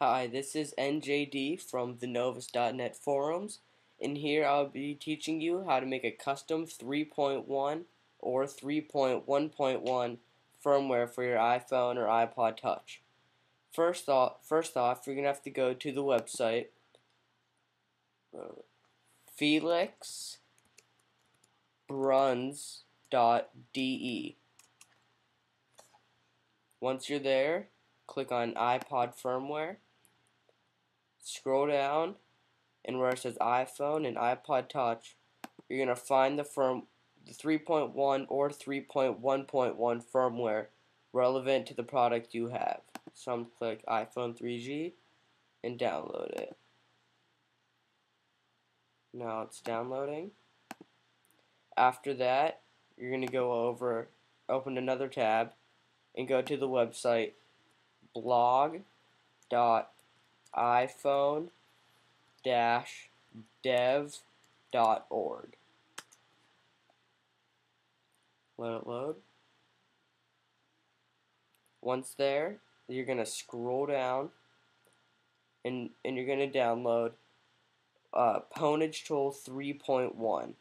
Hi, this is NJD from the Novus.net forums, and here I'll be teaching you how to make a custom 3.1 or 3.1.1 firmware for your iPhone or iPod Touch. First off, you're going to have to go to the website felixbruns.de. Once you're there, click on iPod firmware, scroll down, and where it says iPhone and iPod Touch, you're going to find the 3.1 or 3.1.1 firmware relevant to the product you have. So I'm going to click iPhone 3G and download it. Now it's downloading. After that, you're going to open another tab, and go to the website blog.iphone-dev.org. Let it load. Once there, you're going to scroll down and you're going to download PwnageTool 3.1.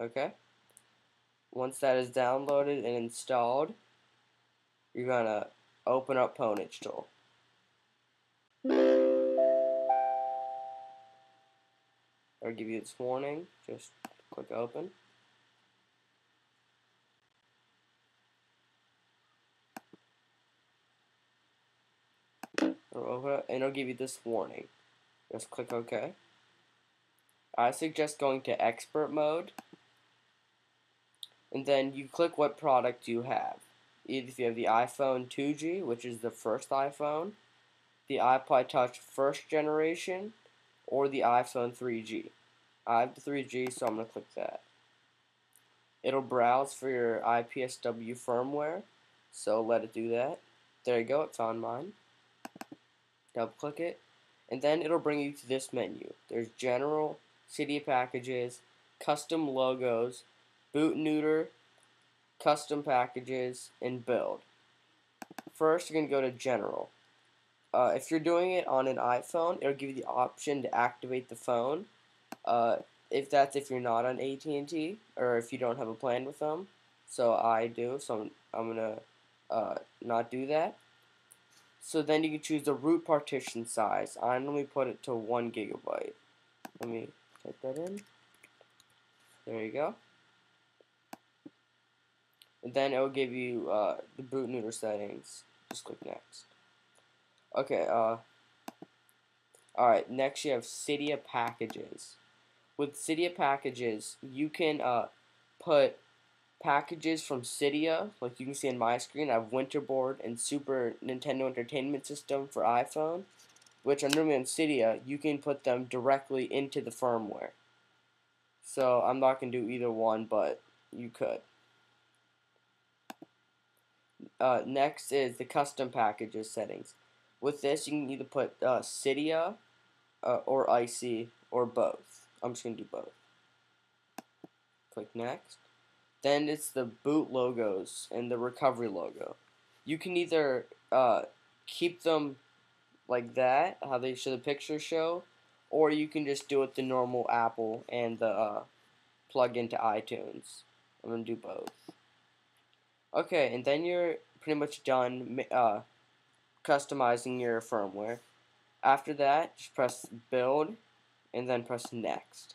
Okay? Once that is downloaded and installed, you're going to open up PwnageTool. I'll give you this warning. Just click open. It'll open up, and it'll give you this warning. Just click OK. I suggest going to expert mode, and then you click what product you have. Either if you have the iPhone 2G, which is the first iPhone, the iPod Touch first generation, or the iPhone 3G. I have the 3G, so I'm going to click that. It'll browse for your IPSW firmware, so let it do that. There you go, it found mine. Double click it, and then it'll bring you to this menu. There's General, City Packages, Custom Logos, Boot Neuter, Custom Packages, and Build. First, you're going to go to General. If you're doing it on an iPhone, it'll give you the option to activate the phone. If you're not on AT&T, or if you don't have a plan with them. So I do, so I'm going to not do that. So then you can choose the root partition size. I normally put it to 1 gigabyte. Let me type that in. There you go. And then it will give you the boot neuter settings. Just click next. Okay, alright, next you have Cydia packages. With Cydia packages, you can put packages from Cydia, like you can see on my screen. I have Winterboard and Super Nintendo Entertainment System for iPhone, which are normally on Cydia. You can put them directly into the firmware. So I'm not going to do either one, but you could. Next is the custom packages settings. With this, you can either put Cydia or Icy or both. I'm just going to do both. Click next. Then it's the boot logos and the recovery logo. You can either keep them like that, how they show the pictures show, or you can just do it the normal Apple and the plug into iTunes. I'm going to do both. Okay, and then you're pretty much done customizing your firmware. After that, just press build and then press next.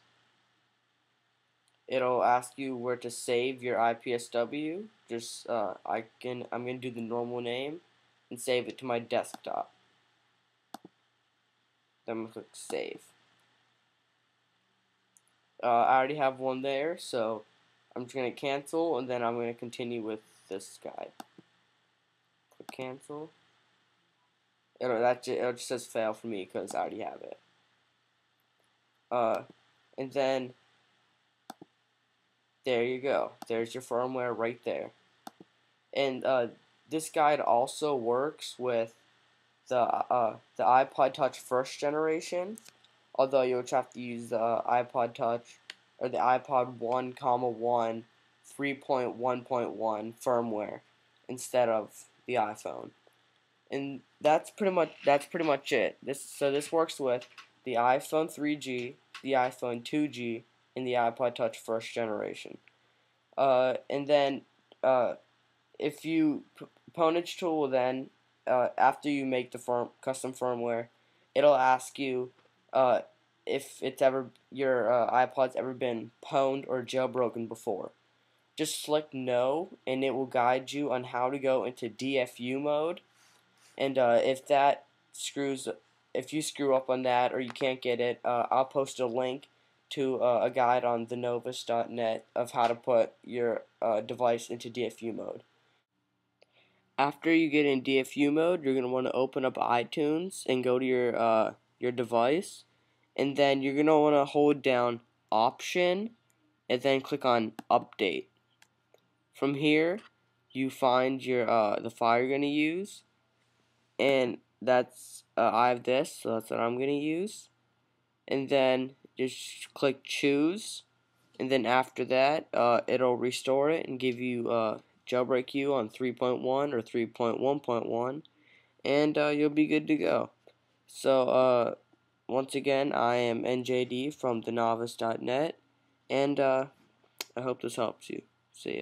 It'll ask you where to save your IPSW. Just I'm gonna do the normal name and save it to my desktop. Then I'm gonna click save. I already have one there, so I'm just gonna cancel, and then I'm gonna continue with this guy. Click cancel. It just says fail for me because I already have it. And then there you go. There's your firmware right there. And this guide also works with the iPod Touch first generation, although you'll have to use the iPod Touch or the iPod 1,1 3.1.1 firmware instead of the iPhone. And that's pretty much it. This works with the iPhone 3G, the iPhone 2G, and the iPod Touch first generation. And then if you PwnageTool will then after you make the custom firmware, it'll ask you uh, if it's ever your iPod's ever been pwned or jailbroken before. Just select no, and it will guide you on how to go into DFU mode. And screws, if you screw up on that or you can't get it, I'll post a link to a guide on thenovus.net of how to put your device into DFU mode. After you get in DFU mode, you're going to want to open up iTunes and go to your device, and then you're going to want to hold down Option and then click on Update. From here, you find your the file you're going to use, and I have this, so that's what I'm going to use. And then just click Choose, and then after that, it'll restore it and give you jailbreak you on 3.1 or 3.1.1, and you'll be good to go. So once again, I am NJD from thenovice.net, and I hope this helps you. See ya.